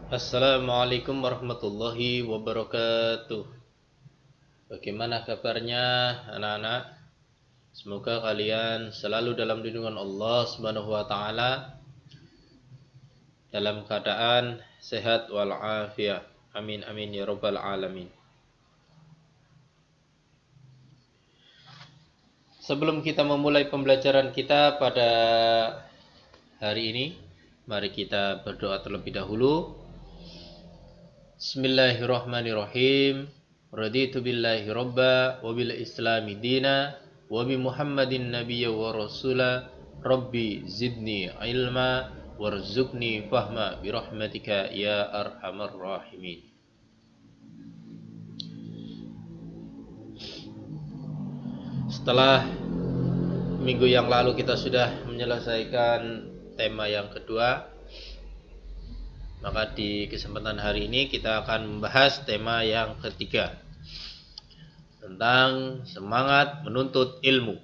Assalamualaikum warahmatullahi wabarakatuh. Bagaimana kabarnya anak-anak? Semoga kalian selalu dalam lindungan Allah Subhanahu wa taala, dalam keadaan sehat walafiat. Amin amin ya rabbal alamin. Sebelum kita memulai pembelajaran kita pada hari ini, mari kita berdoa terlebih dahulu. Bismillahirrahmanirrahim. Raditu billahi robba wa bil islami dina wa bi muhammadin nabiyya wa rasula. Rabbi zidni ilma warzuqni fahma birahmatika ya arhamar rahimin. Setelah minggu yang lalu kita sudah menyelesaikan tema yang kedua, maka di kesempatan hari ini kita akan membahas tema yang ketiga, tentang semangat menuntut ilmu.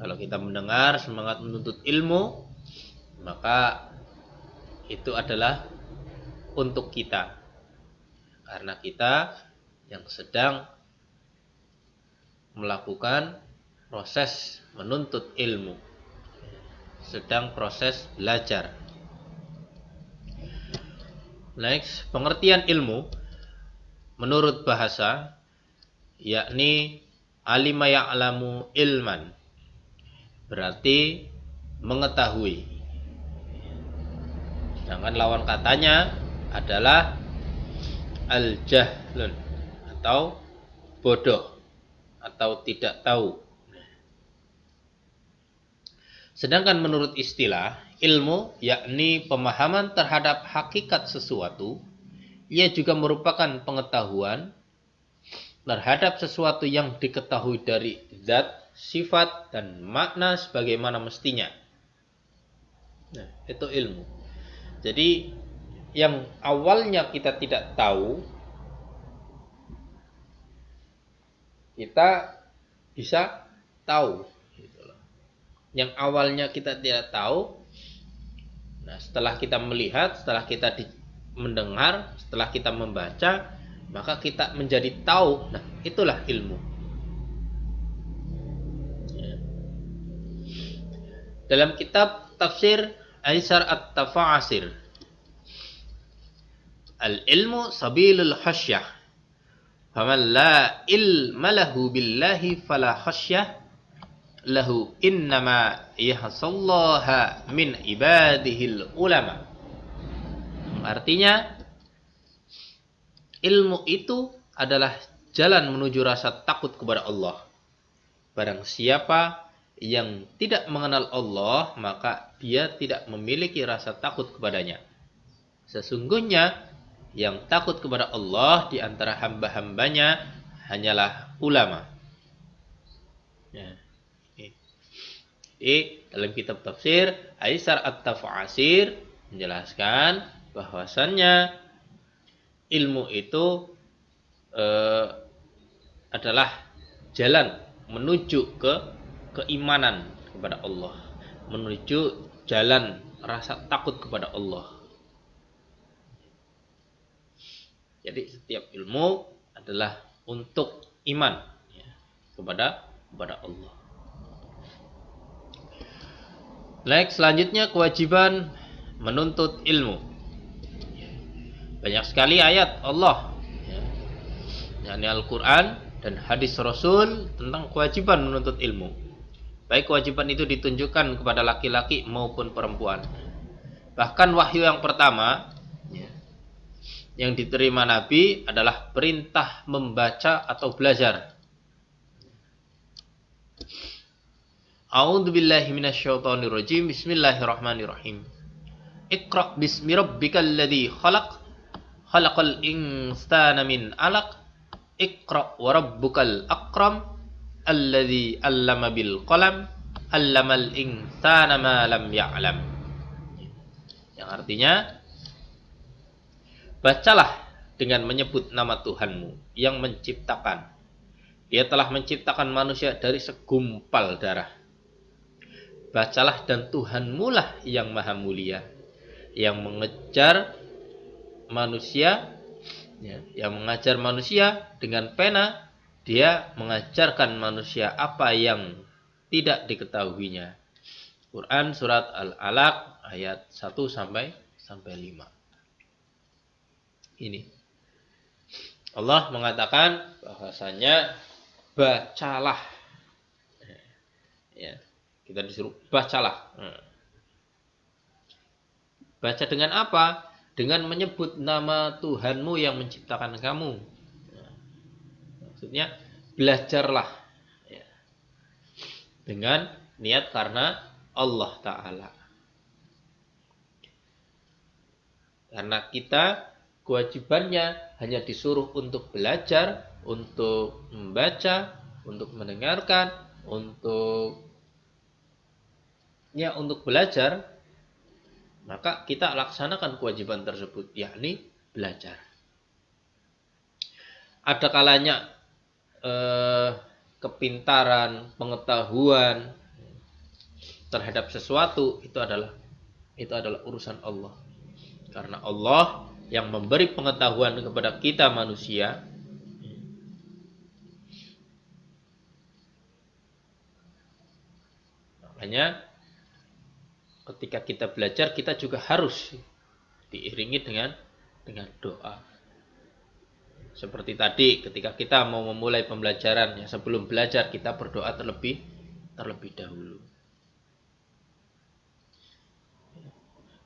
Kalau kita mendengar semangat menuntut ilmu, maka itu adalah untuk kita, karena kita yang sedang melakukan proses menuntut ilmu, sedang proses belajar. Next, pengertian ilmu menurut bahasa yakni alima ya'lamu ilman, berarti mengetahui. Sedangkan lawan katanya adalah al-jahlun, atau bodoh atau tidak tahu. Sedangkan menurut istilah, ilmu yakni pemahaman terhadap hakikat sesuatu. Ia juga merupakan pengetahuan terhadap sesuatu yang diketahui dari zat, sifat, dan makna sebagaimana mestinya. Nah, itu ilmu. Jadi, yang awalnya kita tidak tahu, kita bisa tahu. Yang awalnya kita tidak tahu, nah setelah kita melihat, setelah kita mendengar, setelah kita membaca, maka kita menjadi tahu. Nah, itulah ilmu. Dalam kitab tafsir Aisar At-Tafa'asir, al-ilmu sabilul khasyah, faman la ilma lahu billahi fala khasyah lahu innama yahsallaha min ibadihil ulama. Artinya, ilmu itu adalah jalan menuju rasa takut kepada Allah. Barang siapa yang tidak mengenal Allah, maka dia tidak memiliki rasa takut kepadanya. Sesungguhnya yang takut kepada Allah di antara hamba-hambanya hanyalah ulama. Ya. Dalam kitab tafsir Aisar At-Tafa'asir menjelaskan bahwasannya ilmu itu adalah jalan menuju ke keimanan kepada Allah, menuju jalan rasa takut kepada Allah. Jadi setiap ilmu adalah untuk iman, ya, kepada Allah. Next, selanjutnya kewajiban menuntut ilmu. Banyak sekali ayat Allah, yakni Al-Quran dan hadis Rasul tentang kewajiban menuntut ilmu. Baik kewajiban itu ditunjukkan kepada laki-laki maupun perempuan. Bahkan wahyu yang pertama yang diterima Nabi adalah perintah membaca atau belajar. A'udzu billahi minasyaitonir rajim. Bismillahirrahmanirrahim. Iqra bismi rabbikal ladzi khalaq. Khalaqal insana min 'alaq. Iqra wa rabbukal akram. Alladzi 'allama bil qalam. 'Allamal insana ma lam ya'lam. Yang artinya, bacalah dengan menyebut nama Tuhanmu yang menciptakan. Dia telah menciptakan manusia dari segumpal darah. Bacalah dan Tuhanmu lah yang maha mulia. yang mengejar manusia, yang mengajar manusia dengan pena, dia mengajarkan manusia apa yang tidak diketahuinya. Quran surat Al-Alaq ayat 1 sampai 5. Ini Allah mengatakan bahwasanya bacalah. Ya, kita disuruh bacalah. Baca dengan apa? Dengan menyebut nama Tuhanmu yang menciptakan kamu. Maksudnya belajarlah dengan niat karena Allah Ta'ala. Karena kita kewajibannya hanya disuruh untuk belajar, untuk membaca, untuk mendengarkan, untuk belajar, maka kita laksanakan kewajiban tersebut, yakni belajar. Ada kalanya kepintaran, pengetahuan terhadap sesuatu itu adalah urusan Allah. Karena Allah yang memberi pengetahuan kepada kita manusia. Makanya ketika kita belajar, kita juga harus diiringi dengan doa. Seperti tadi, ketika kita mau memulai pembelajaran, sebelum belajar kita berdoa terlebih dahulu.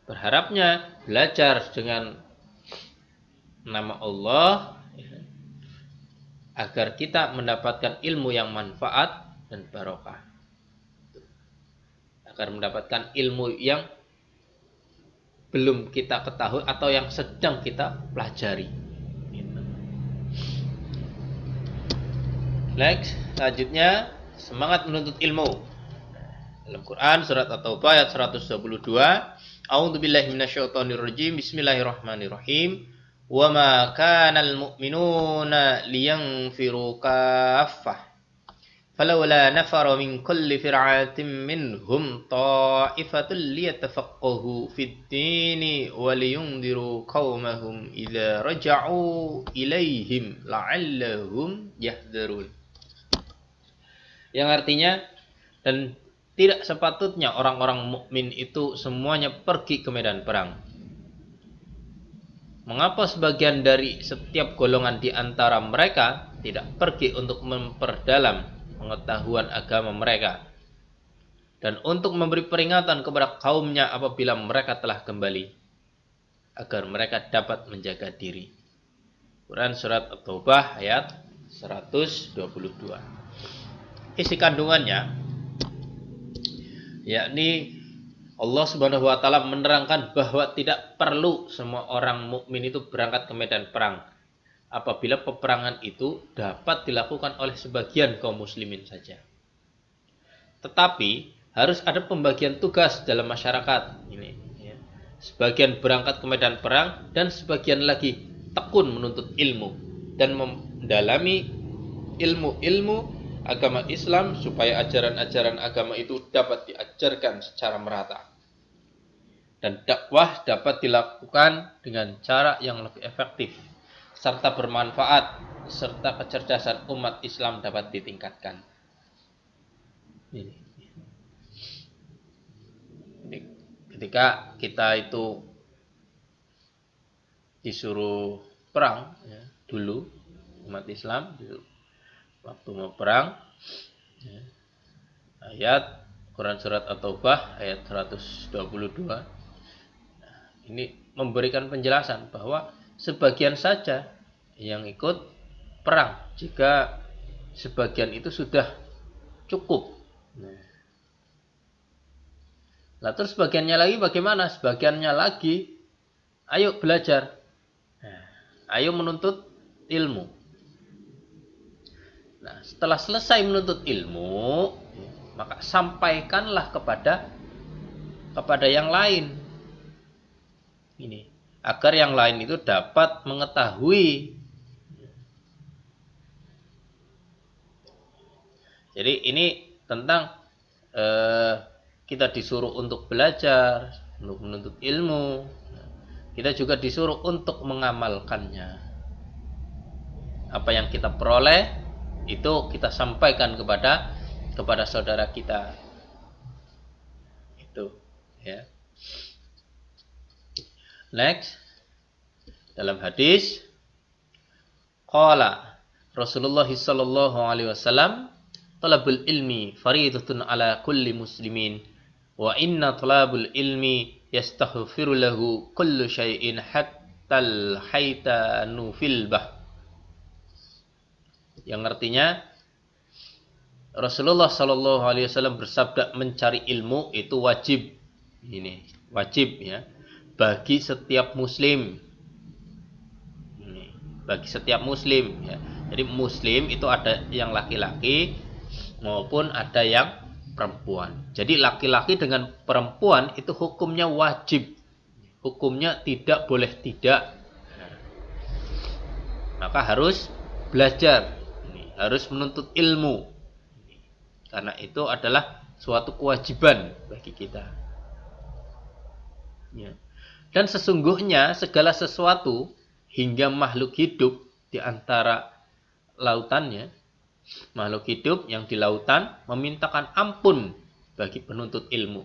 Berharapnya belajar dengan nama Allah agar kita mendapatkan ilmu yang manfaat dan barokah. Agar mendapatkan ilmu yang belum kita ketahui atau yang sedang kita pelajari. Next, selanjutnya semangat menuntut ilmu. Dalam Quran surat At-Taubah ayat 122, A'udzubillahi minasyaitonirrajim. Bismillahirrahmanirrahim. Wa ma kanal mu'minuna liyanfiru kaffah. Falawla nafara min kulli fir'atin minhum ta'ifatul liyatafaqahu fid dini wa liyundiru qaumahum idza raja'u ilaihim la'allahum yahdharun. Yang artinya, dan tidak sepatutnya orang-orang mukmin itu semuanya pergi ke medan perang. Mengapa sebagian dari setiap golongan di antara mereka tidak pergi untuk memperdalam pengetahuan agama mereka dan untuk memberi peringatan kepada kaumnya apabila mereka telah kembali, agar mereka dapat menjaga diri. Quran surat At-Taubah ayat 122. Isi kandungannya yakni Allah Subhanahu wa taala menerangkan bahwa tidak perlu semua orang mukmin itu berangkat ke medan perang apabila peperangan itu dapat dilakukan oleh sebagian kaum muslimin saja. Tetapi harus ada pembagian tugas dalam masyarakat ini. Sebagian berangkat ke medan perang dan sebagian lagi tekun menuntut ilmu dan mendalami ilmu-ilmu agama Islam supaya ajaran-ajaran agama itu dapat diajarkan secara merata. Dan dakwah dapat dilakukan dengan cara yang lebih efektif serta bermanfaat, serta kecerdasan umat Islam dapat ditingkatkan. Ini. Ketika kita itu disuruh perang dulu, umat Islam waktu mau perang, ayat Quran surat At-Taubah ayat 122, ini memberikan penjelasan bahwa sebagian saja yang ikut perang jika sebagian itu sudah cukup. Nah, terus sebagiannya lagi bagaimana? Sebagiannya lagi ayo belajar, ayo menuntut ilmu. Nah, setelah selesai menuntut ilmu, maka sampaikanlah kepada yang lain. Ini, agar yang lain itu dapat mengetahui. Jadi ini tentang kita disuruh untuk belajar, untuk menuntut ilmu. Kita juga disuruh untuk mengamalkannya. Apa yang kita peroleh itu kita sampaikan kepada saudara kita. Itu, ya. Next, dalam hadis qala Rasulullah sallallahu alaihi wasallam, talabul ilmi fariidatun ala kulli muslimin wa inna talabul ilmi yastaghfiru lahu kullu syai'in hatta al-haytanu fil bah. Yang artinya Rasulullah sallallahu alaihi wasallam bersabda, mencari ilmu itu wajib. Ini wajib, ya, bagi setiap muslim. Ini, bagi setiap muslim, ya. Jadi muslim itu ada yang laki-laki maupun ada yang perempuan. Jadi laki-laki dengan perempuan itu hukumnya wajib. Hukumnya tidak boleh tidak. Maka harus belajar. Ini, harus menuntut ilmu. Karena itu adalah suatu kewajiban bagi kita. Ya. Dan sesungguhnya segala sesuatu hingga makhluk hidup di antara lautannya, makhluk hidup yang di lautan memintakan ampun bagi penuntut ilmu.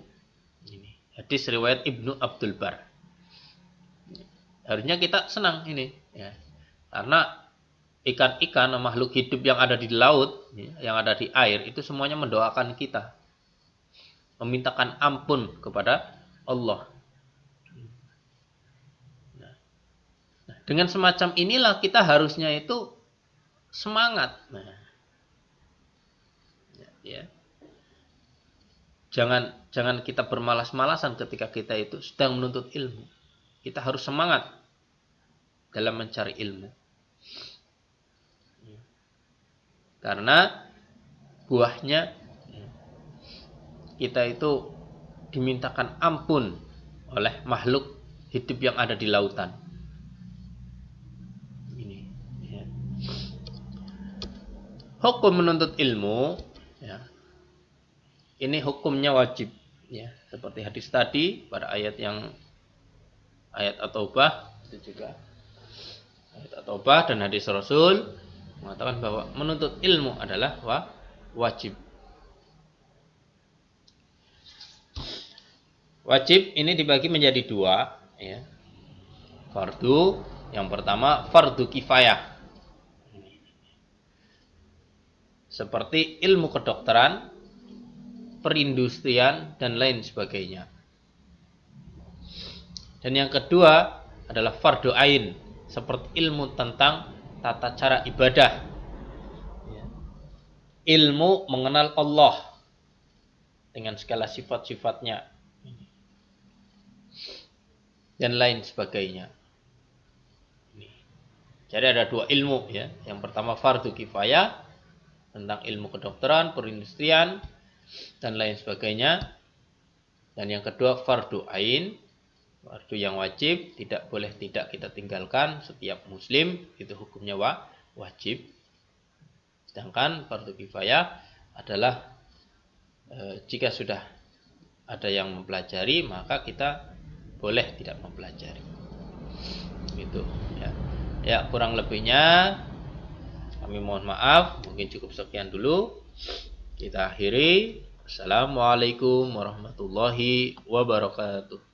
Ini hadis riwayat Ibnu Abdul Bar. Harusnya kita senang ini, ya. Karena ikan-ikan, makhluk hidup yang ada di laut, yang ada di air, itu semuanya mendoakan kita, memintakan ampun kepada Allah. Nah, dengan semacam inilah kita harusnya itu semangat. Nah, ya. Jangan kita bermalas-malasan ketika kita itu sedang menuntut ilmu. Kita harus semangat dalam mencari ilmu. Karena buahnya kita itu dimintakan ampun oleh makhluk hidup yang ada di lautan. Ini, ya. Hukum menuntut ilmu, ya, ini hukumnya wajib, ya. Seperti hadis tadi pada ayat At-Taubah, itu juga ayat At-Taubah dan hadis Rasul mengatakan bahwa menuntut ilmu adalah wajib. Wajib ini dibagi menjadi dua, ya. Fardu, yang pertama fardu kifayah. Seperti ilmu kedokteran, perindustrian, dan lain sebagainya. Dan yang kedua adalah fardu ain, seperti ilmu tentang tata cara ibadah, ilmu mengenal Allah dengan segala sifat-sifatnya dan lain sebagainya. Jadi ada dua ilmu, ya. Yang pertama fardu kifayah tentang ilmu kedokteran, perindustrian, dan lain sebagainya. Dan yang kedua fardu ain, fardu yang wajib, tidak boleh tidak kita tinggalkan. Setiap muslim itu hukumnya wajib. Sedangkan fardu kifayah adalah jika sudah ada yang mempelajari, maka kita boleh tidak mempelajari. Gitu, ya. Ya, kurang lebihnya kami mohon maaf. Mungkin cukup sekian dulu. Kita akhiri. Assalamualaikum warahmatullahi wabarakatuh.